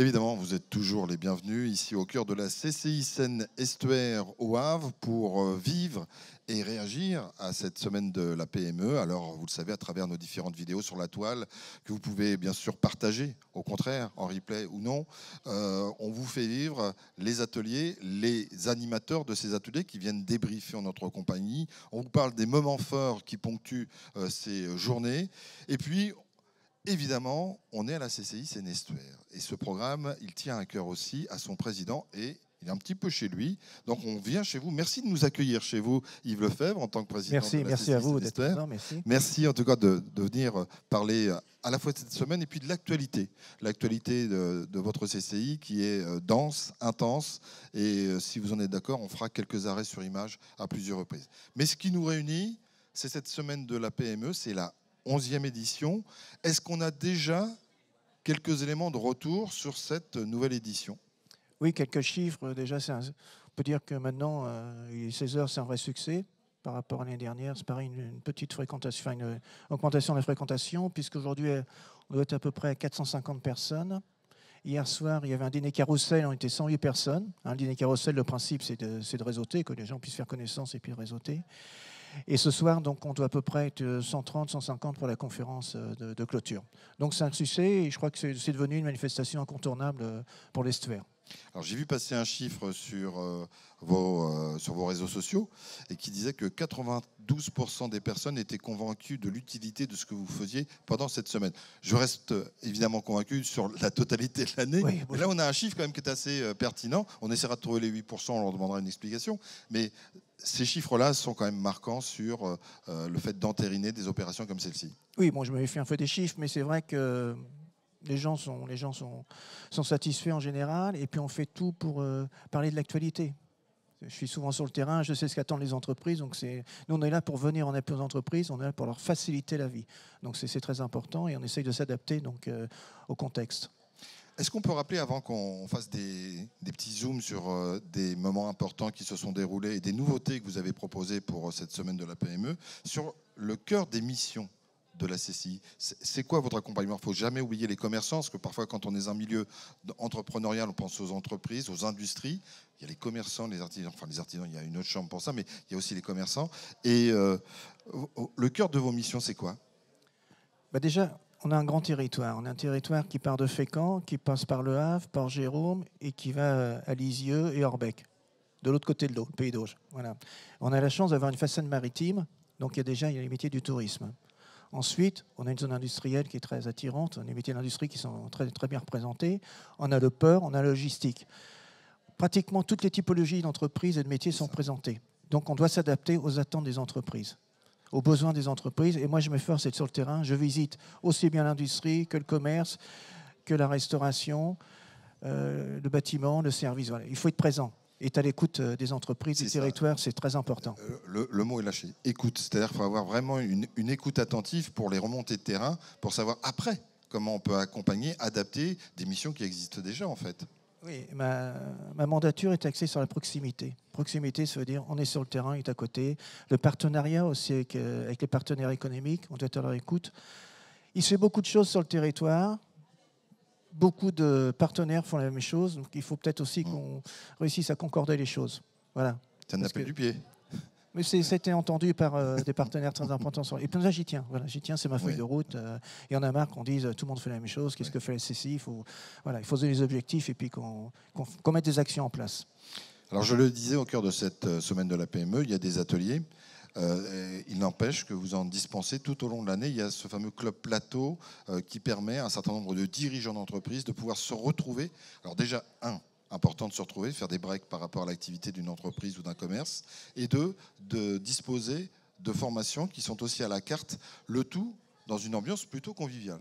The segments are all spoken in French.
Évidemment, vous êtes toujours les bienvenus ici au cœur de la CCI Seine-Estuaire au Havre pour vivre et réagir à cette semaine de la PME. Alors, vous le savez, à travers nos différentes vidéos sur la toile, que vous pouvez bien sûr partager, au contraire, en replay ou non, on vous fait vivre les ateliers, les animateurs de ces ateliers qui viennent débriefer en notre compagnie. On vous parle des moments forts qui ponctuent ces journées. Et puis, évidemment, on est à la CCI Seine-Estuaire. Et ce programme, il tient à cœur aussi à son président et il est un petit peu chez lui. Donc on vient chez vous. Merci de nous accueillir chez vous, Yves Lefebvre, en tant que président de la Merci CCI à vous d'être Seine-Estuaire. présent, merci. Merci en tout cas de venir parler à la fois de cette semaine et puis de l'actualité. L'actualité de votre CCI qui est dense, intense. Et si vous en êtes d'accord, on fera quelques arrêts sur image à plusieurs reprises. Mais ce qui nous réunit, c'est cette semaine de la PME, c'est la 11e édition. Est-ce qu'on a déjà quelques éléments de retour sur cette nouvelle édition? Oui, quelques chiffres. Déjà, on peut dire que maintenant, il est 16 heures, c'est un vrai succès par rapport à l'année dernière. C'est pareil, une petite fréquentation, enfin, une augmentation de la fréquentation, puisqu'aujourd'hui, on doit être à peu près à 450 personnes. Hier soir, il y avait un dîner carrousel, on était 108 personnes. Un dîner carrousel, le principe, c'est de réseauter, que les gens puissent faire connaissance et puis réseauter. Et ce soir, donc, on doit à peu près être 130, 150 pour la conférence de clôture. Donc c'est un succès et je crois que c'est devenu une manifestation incontournable pour l'Estuaire. Alors j'ai vu passer un chiffre sur vos réseaux sociaux et qui disait que 92% des personnes étaient convaincues de l'utilité de ce que vous faisiez pendant cette semaine. Je reste évidemment convaincu sur la totalité de l'année. Oui, mais là, on a un chiffre quand même qui est assez pertinent. On essaiera de trouver les 8%, on leur demandera une explication. Mais ces chiffres-là sont quand même marquants sur le fait d'entériner des opérations comme celle-ci. Oui, bon, je me méfie un peu des chiffres, mais c'est vrai que les gens sont satisfaits en général, et puis on fait tout pour parler de l'actualité. Je suis souvent sur le terrain, je sais ce qu'attendent les entreprises, donc nous on est là pour venir en appui aux entreprises, on est là pour leur faciliter la vie. Donc c'est très important et on essaye de s'adapter donc au contexte. Est-ce qu'on peut rappeler, avant qu'on fasse des petits zooms sur des moments importants qui se sont déroulés et des nouveautés que vous avez proposées pour cette semaine de la PME, sur le cœur des missions de la CCI? C'est quoi votre accompagnement? Il ne faut jamais oublier les commerçants, parce que parfois, quand on est dans un milieu entrepreneurial, on pense aux entreprises, aux industries. Il y a les commerçants, les artisans, il y a une autre chambre pour ça, mais il y a aussi les commerçants. Et le cœur de vos missions, c'est quoi? Déjà, on a un grand territoire. On a un territoire qui part de Fécamp, qui passe par Le Havre, par Jérôme et qui va à Lisieux et Orbec, de l'autre côté de l'eau, le Pays d'Auge. Voilà. On a la chance d'avoir une façade maritime, donc il y a les métiers du tourisme. Ensuite, on a une zone industrielle qui est très attirante, les métiers d'industrie qui sont très, très bien représentés. On a le port, on a la logistique. Pratiquement toutes les typologies d'entreprises et de métiers sont présentées. Donc on doit s'adapter aux attentes des entreprises, aux besoins des entreprises. Et moi, je m'efforce d'être sur le terrain. Je visite aussi bien l'industrie que le commerce, que la restauration, le bâtiment, le service. Voilà. Il faut être présent. Être à l'écoute des entreprises, des territoires, c'est très important. Le mot est lâché. Écoute, c'est-à-dire qu'il faut avoir vraiment une écoute attentive pour les remontées de terrain, pour savoir après comment on peut accompagner, adapter des missions qui existent déjà en fait. Oui, ma mandature est axée sur la proximité. Proximité, ça veut dire on est sur le terrain, il est à côté. Le partenariat aussi avec les partenaires économiques, on doit être à leur écoute. Il se fait beaucoup de choses sur le territoire. Beaucoup de partenaires font la même chose, donc il faut peut-être aussi qu'on réussisse à concorder les choses. Voilà. C'est un appel du pied. Mais c'était entendu par des partenaires très importants. Et puis là, j'y tiens. Voilà, j'y tiens, c'est ma feuille de route. Il y en a marre qu'on dise tout le monde fait la même chose. Qu'est-ce que fait la CCI? Il faut donner des objectifs et puis qu'on mette des actions en place. Alors, je le disais, au cœur de cette semaine de la PME, il y a des ateliers. Il n'empêche que vous en dispensez tout au long de l'année. Il y a ce fameux club plateau qui permet à un certain nombre de dirigeants d'entreprise de pouvoir se retrouver. Alors déjà, important de se retrouver, faire des breaks par rapport à l'activité d'une entreprise ou d'un commerce, et deux, de disposer de formations qui sont aussi à la carte, le tout dans une ambiance plutôt conviviale.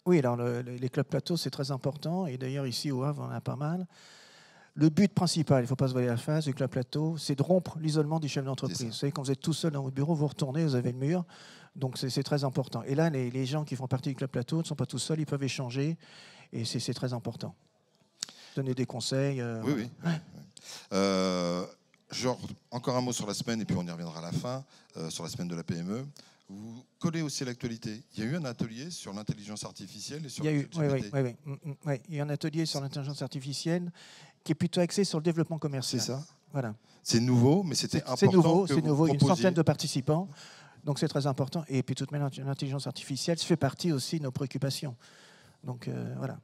Oui, alors les clubs plateaux, c'est très important, et d'ailleurs ici au Havre, on en a pas mal. Le but principal, il ne faut pas se voiler la face, du club plateau, c'est de rompre l'isolement du chef d'entreprise. Vous savez, quand vous êtes tout seul dans votre bureau, vous retournez, vous avez le mur, donc c'est très important. Et là, les gens qui font partie du club plateau ne sont pas tout seuls, ils peuvent échanger, et c'est très important. Donner des conseils. Oui. Encore un mot sur la semaine, et puis on y reviendra à la fin, sur la semaine de la PME. vous collez aussi à l'actualité. Il y a eu un atelier sur l'intelligence artificielle et sur Il y a la eu, oui. Il y a un atelier sur l'intelligence artificielle qui est plutôt axé sur le développement commercial. C'est ça. Voilà. C'est nouveau, mais c'était important. C'est nouveau. Il y a une proposiez. centaine de participants, donc c'est très important. Et puis, de toute manière, l'intelligence artificielle fait partie aussi de nos préoccupations. Donc voilà,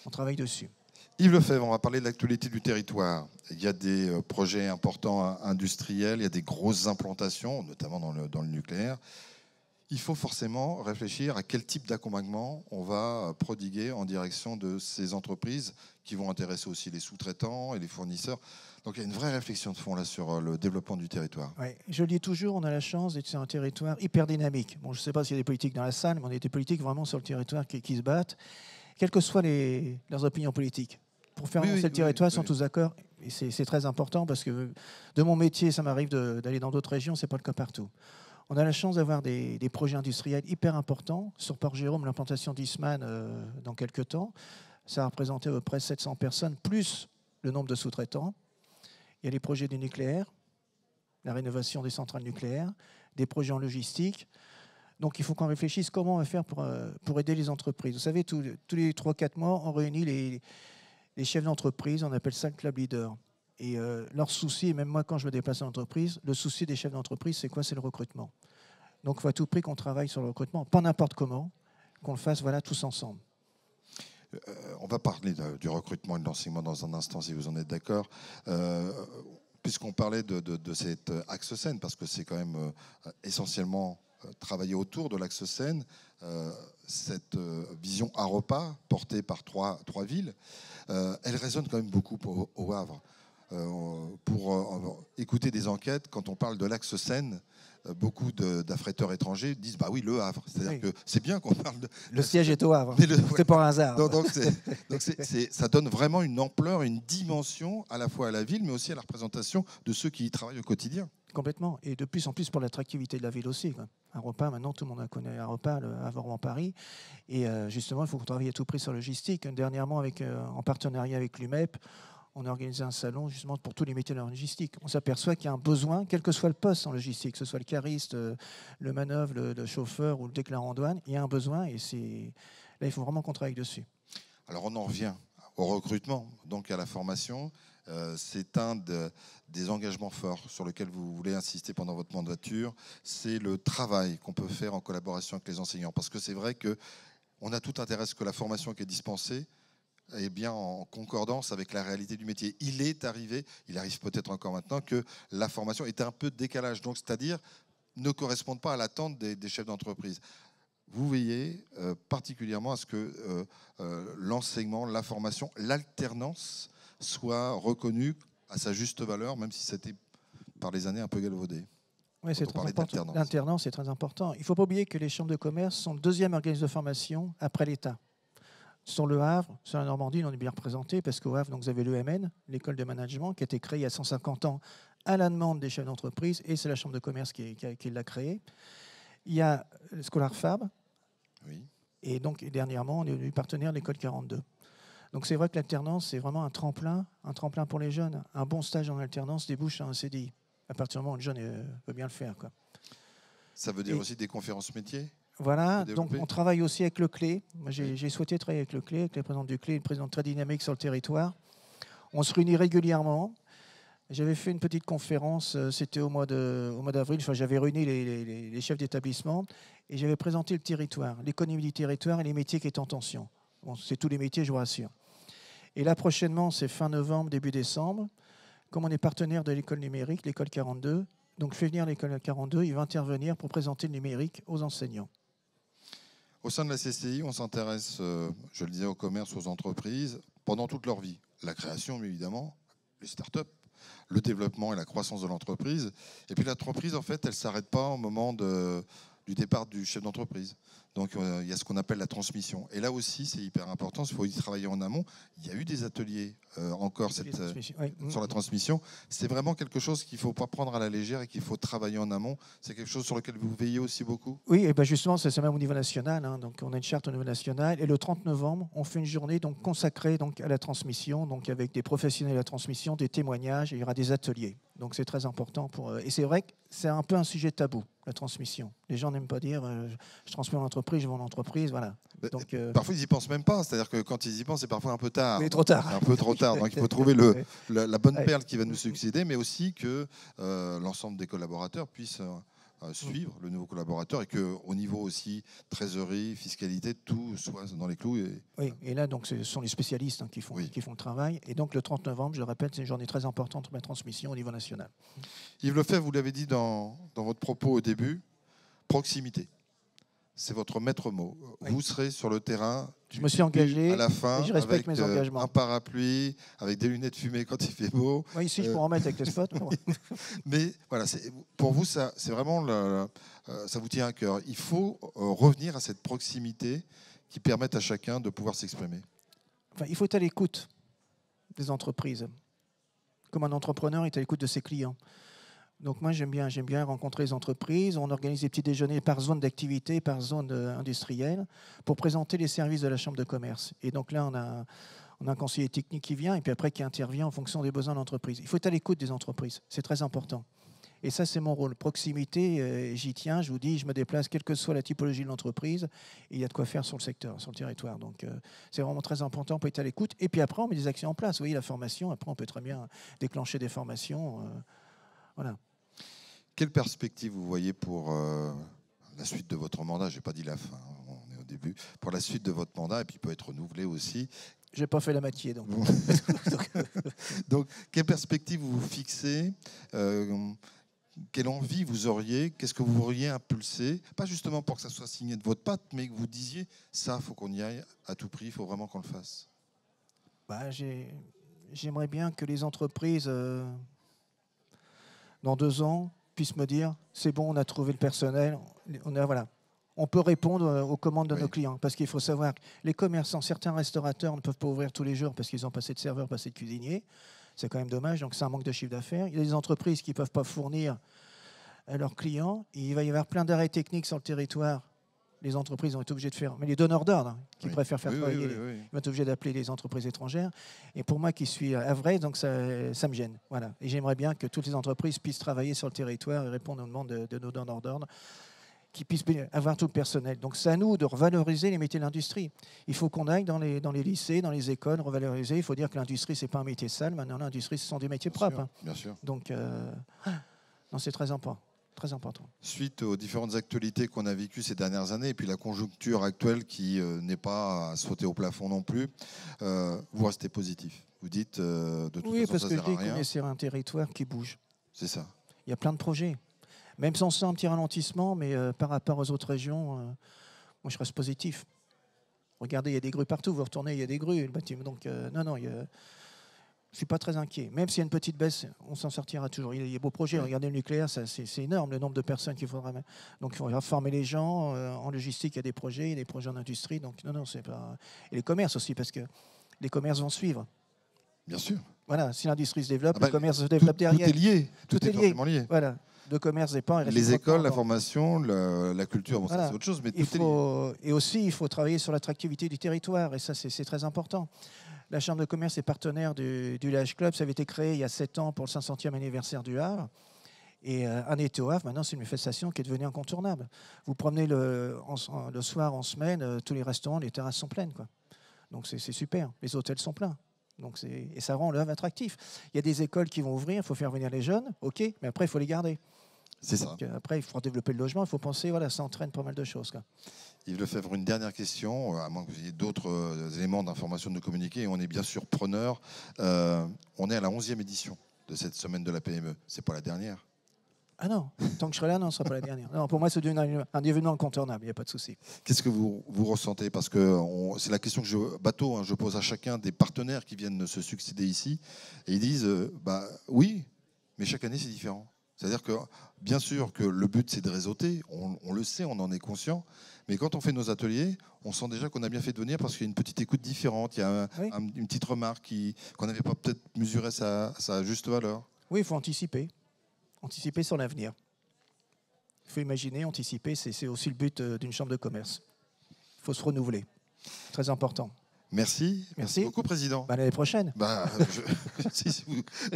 on travaille dessus. Yves Lefebvre, on va parler de l'actualité du territoire. Il y a des projets importants industriels, il y a des grosses implantations, notamment dans le nucléaire. Il faut forcément réfléchir à quel type d'accompagnement on va prodiguer en direction de ces entreprises qui vont intéresser aussi les sous-traitants et les fournisseurs. Donc il y a une vraie réflexion de fond là sur le développement du territoire. Oui, je le dis toujours, on a la chance d'être sur un territoire hyper dynamique. Bon, je ne sais pas s'il y a des politiques dans la salle, mais on a des politiques vraiment sur le territoire qui se battent, quelles que soient leurs opinions politiques. Pour faire avancer le territoire, ils sont tous d'accord. Et c'est très important parce que de mon métier, ça m'arrive d'aller dans d'autres régions, ce n'est pas le cas partout. On a la chance d'avoir des projets industriels hyper importants. Sur Port-Jérôme, l'implantation d'Eastman dans quelques temps, ça a représenté à peu près 700 personnes, plus le nombre de sous-traitants. Il y a les projets du nucléaire, la rénovation des centrales nucléaires, des projets en logistique. Donc il faut qu'on réfléchisse comment on va faire pour aider les entreprises. Vous savez, tous les 3-4 mois, on réunit les chefs d'entreprise, on appelle ça le club leader. Et leur souci, et même moi quand je me déplace en entreprise, le souci des chefs d'entreprise, c'est quoi? C'est le recrutement. Donc il faut à tout prix qu'on travaille sur le recrutement, pas n'importe comment, qu'on le fasse tous ensemble. On va parler du recrutement et de l'enseignement dans un instant, si vous en êtes d'accord. Puisqu'on parlait de cet axe Seine, parce que c'est quand même essentiellement travailler autour de l'axe Seine, cette vision AROPA portée par trois villes, elle résonne quand même beaucoup au Havre. Pour écouter des enquêtes, quand on parle de l'axe Seine, beaucoup d'affréteurs étrangers disent bah oui, le Havre. C'est-à-dire que c'est bien qu'on parle de. Le siège est au Havre. C'est pas un hasard. Donc ça donne vraiment une ampleur, une dimension à la fois à la ville, mais aussi à la représentation de ceux qui y travaillent au quotidien. Complètement. Et de plus en plus pour l'attractivité de la ville aussi. AROPA, maintenant tout le monde connaît AROPA, le Havre-Paris. Et justement, il faut travailler à tout prix sur la logistique. Dernièrement, en partenariat avec l'UMEP, on a organisé un salon justement pour tous les métiers de la logistique. On s'aperçoit qu'il y a un besoin, quel que soit le poste en logistique, que ce soit le cariste, le manœuvre, le chauffeur ou le déclarant en douane, il y a un besoin et là, il faut vraiment qu'on travaille dessus. Alors on en revient au recrutement, donc à la formation. C'est un des engagements forts sur lequel vous voulez insister pendant votre mandature. C'est le travail qu'on peut faire en collaboration avec les enseignants. Parce que c'est vrai qu'on a tout intérêt à ce que la formation qui est dispensée est bien en concordance avec la réalité du métier. Il arrive peut-être encore maintenant, que la formation est un peu de décalage, donc c'est-à-dire ne correspond pas à l'attente des chefs d'entreprise. Vous veillez particulièrement à ce que l'enseignement, la formation, l'alternance soit reconnue à sa juste valeur, même si c'était par les années un peu galvaudé. Oui, c'est très important. L'alternance est très important. Il ne faut pas oublier que les chambres de commerce sont le deuxième organisme de formation après l'État. Sur le Havre, sur la Normandie, on est bien représenté parce qu'au Havre, donc, vous avez l'EMN, l'école de management, qui a été créée il y a 150 ans à la demande des chefs d'entreprise, et c'est la chambre de commerce qui l'a créée. Il y a Scholar Fab, oui. Et donc dernièrement, on est devenu partenaire de l'école 42. Donc c'est vrai que l'alternance, c'est vraiment un tremplin pour les jeunes. Un bon stage en alternance débouche à un CDI, à partir du moment où le jeune veut bien le faire, quoi. Ça veut dire aussi des conférences métiers? Voilà, donc on travaille aussi avec le CLÉ. Moi, j'ai souhaité travailler avec le CLÉ, avec la présidente du CLÉ, une présidente très dynamique sur le territoire. On se réunit régulièrement. J'avais fait une petite conférence, c'était au mois d'avril, enfin, j'avais réuni les chefs d'établissement et j'avais présenté le territoire, l'économie du territoire et les métiers qui étaient en tension. Bon, c'est tous les métiers, je vous rassure. Et là, prochainement, c'est fin novembre, début décembre. Comme on est partenaire de l'école numérique, l'école 42, donc je fais venir l'école 42, il va intervenir pour présenter le numérique aux enseignants. Au sein de la CCI, on s'intéresse, je le disais, au commerce, aux entreprises, pendant toute leur vie. La création, évidemment, les startups, le développement et la croissance de l'entreprise. Et puis l'entreprise, en fait, elle ne s'arrête pas au moment du départ du chef d'entreprise. Donc il y a ce qu'on appelle la transmission. Et là aussi, c'est hyper important, il faut y travailler en amont. Il y a eu des ateliers sur la transmission. C'est vraiment quelque chose qu'il ne faut pas prendre à la légère et qu'il faut travailler en amont. C'est quelque chose sur lequel vous veillez aussi beaucoup? Oui, et ben justement, c'est même au niveau national. Donc on a une charte au niveau national. Et le 30 novembre, on fait une journée consacrée à la transmission, donc avec des professionnels de la transmission, des témoignages, et il y aura des ateliers. Donc c'est très important. Et c'est vrai que c'est un peu un sujet tabou. la transmission. Les gens n'aiment pas dire je transmets mon entreprise, je vends l'entreprise, voilà. Donc, parfois, ils n'y pensent même pas. C'est-à-dire que quand ils y pensent, c'est parfois un peu tard. Oui, trop tard. Un peu trop tard. Donc, il faut trouver la bonne perle qui va nous succéder, mais aussi que l'ensemble des collaborateurs puissent suivre le nouveau collaborateur et qu'au niveau aussi trésorerie, fiscalité, tout soit dans les clous. Oui, et là, donc, ce sont les spécialistes qui font le travail. Et donc, le 30 novembre, je le répète, c'est une journée très importante pour la transmission au niveau national. Yves Lefebvre, vous l'avez dit dans votre propos au début, proximité. C'est votre maître mot. Oui. Vous serez sur le terrain. Je me suis engagé. À la fin, et je respecte mes engagements. Un parapluie, avec des lunettes fumées quand il fait beau. Oui, ici, je pourrais en mettre avec les spots. Mais voilà, pour vous, c'est vraiment ça vous tient à cœur. Il faut revenir à cette proximité qui permette à chacun de pouvoir s'exprimer. Enfin, il faut être à l'écoute des entreprises. Comme un entrepreneur est à l'écoute de ses clients. Donc moi, j'aime bien rencontrer les entreprises. On organise des petits déjeuners par zone d'activité, par zone industrielle, pour présenter les services de la Chambre de commerce. Et donc là, on a un conseiller technique qui vient et puis après qui intervient en fonction des besoins de l'entreprise. Il faut être à l'écoute des entreprises. C'est très important. Et ça, c'est mon rôle. Proximité, j'y tiens. Je vous dis, je me déplace, quelle que soit la typologie de l'entreprise. Et il y a de quoi faire sur le secteur, sur le territoire. Donc, c'est vraiment très important pour être à l'écoute. Et puis après, on met des actions en place. Vous voyez, la formation, après, on peut très bien déclencher des formations. Voilà. Quelle perspective vous voyez pour la suite de votre mandat? Je n'ai pas dit la fin, on est au début. Pour la suite de votre mandat, et puis il peut être renouvelé aussi. Je n'ai pas fait la moitié, donc. Donc, quelle perspective vous vous fixez? Quelle envie vous auriez? Qu'est-ce que vous voudriez impulser? Pas justement pour que ça soit signé de votre patte, mais que vous disiez, ça, il faut qu'on y aille à tout prix, il faut vraiment qu'on le fasse. J'aimerais bien que les entreprises, dans 2 ans, puissent me dire, c'est bon, on a trouvé le personnel, on peut répondre aux commandes de nos clients. Parce qu'il faut savoir que les commerçants, certains restaurateurs ne peuvent pas ouvrir tous les jours parce qu'ils ont pas assez de serveurs, pas assez de cuisiniers. C'est quand même dommage, donc c'est un manque de chiffre d'affaires. Il y a des entreprises qui ne peuvent pas fournir à leurs clients. Il va y avoir plein d'arrêts techniques sur le territoire. Les entreprises vont être obligées de faire, mais les donneurs d'ordre qui préfèrent faire travailler, ils vont être obligés d'appeler les entreprises étrangères. Et pour moi qui suis havrais, donc ça me gêne. Voilà. Et j'aimerais bien que toutes les entreprises puissent travailler sur le territoire et répondre aux demandes de nos donneurs d'ordre, qui puissent avoir tout le personnel. Donc c'est à nous de revaloriser les métiers de l'industrie. Il faut qu'on aille dans les lycées, dans les écoles, revaloriser. Il faut dire que l'industrie, ce n'est pas un métier sale. Maintenant, l'industrie, ce sont des métiers propres. Bien sûr. Donc, non, c'est très important. Très important. Suite aux différentes actualités qu'on a vécues ces dernières années, et puis la conjoncture actuelle qui n'est pas à sauter au plafond non plus, vous restez positif. Vous dites, de toute façon, parce ça que sert à rien. on est sur un territoire qui bouge. C'est ça. Il y a plein de projets. Même si on sent un petit ralentissement, mais par rapport aux autres régions, moi, je reste positif. Regardez, il y a des grues partout. Vous retournez, il y a des grues. Le bâtiment. Donc, non, je ne suis pas très inquiet. Même s'il y a une petite baisse, on s'en sortira toujours. Il y a beaux projets. Regardez le nucléaire, c'est énorme, le nombre de personnes qu'il faudra mettre. Donc, il faudra former les gens. En logistique, il y a des projets en industrie. Donc, non, c'est pas... Et les commerces aussi, parce que les commerces vont suivre. Bien sûr. Voilà, si l'industrie se développe, le commerce se développe derrière. Tout est lié. Tout est forcément lié. Voilà. De commerce dépend. Les écoles, la formation, la culture, bon, ça c'est autre chose, mais tout est lié. Et aussi, il faut travailler sur l'attractivité du territoire, et ça, c'est très important. La Chambre de commerce est partenaire du Village Club. Ça avait été créé il y a 7 ans pour le 500e anniversaire du Havre. Et un été au Havre, maintenant, c'est une manifestation qui est devenue incontournable. Vous promenez le soir, en semaine, tous les restaurants, les terrasses sont pleines, quoi. Donc, c'est super. Les hôtels sont pleins. Donc et ça rend le Havre attractif. Il y a des écoles qui vont ouvrir, il faut faire venir les jeunes, ok, mais après, il faut les garder. C'est ça. Donc, après, il faut développer le logement, il faut penser, ça entraîne pas mal de choses, quoi. Yves Lefebvre, une dernière question, à moins que vous ayez d'autres éléments d'information de nous communiquer, et on est bien sûr preneur. On est à la 11e édition de cette semaine de la PME. C'est pas la dernière? Ah non, tant que je serai là, non, ce ne sera pas la dernière. Non, pour moi, c'est un événement incontournable, il n'y a pas de souci. Qu'est-ce que vous ressentez? Parce que c'est la question que je pose à chacun des partenaires qui viennent se succéder ici. Et ils disent, oui, mais chaque année, c'est différent. C'est-à-dire que, bien sûr, que le but, c'est de réseauter. On le sait, on en est conscient. Mais quand on fait nos ateliers, on sent déjà qu'on a bien fait de venir parce qu'il y a une petite écoute différente. Il y a une petite remarque qu'on n'avait pas peut-être mesuré sa juste valeur. Oui, il faut anticiper. Anticiper sur l'avenir. Il faut imaginer, anticiper, c'est aussi le but d'une chambre de commerce. Il faut se renouveler. Très important. Merci beaucoup, Président. À l'année prochaine. Si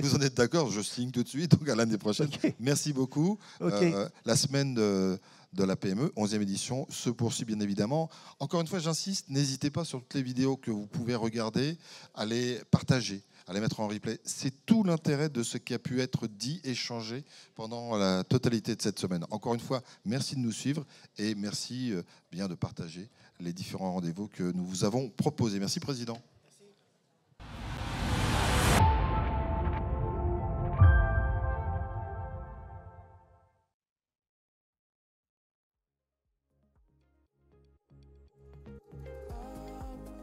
vous en êtes d'accord, je signe tout de suite, donc à l'année prochaine. Okay. Merci beaucoup. Okay. La semaine de la PME, 11e édition, se poursuit bien évidemment. Encore une fois, j'insiste, n'hésitez pas sur toutes les vidéos que vous pouvez regarder, à les partager, à les mettre en replay. C'est tout l'intérêt de ce qui a pu être dit, échangé pendant la totalité de cette semaine. Encore une fois, merci de nous suivre et merci bien de partager les différents rendez-vous que nous vous avons proposés. Merci, Président.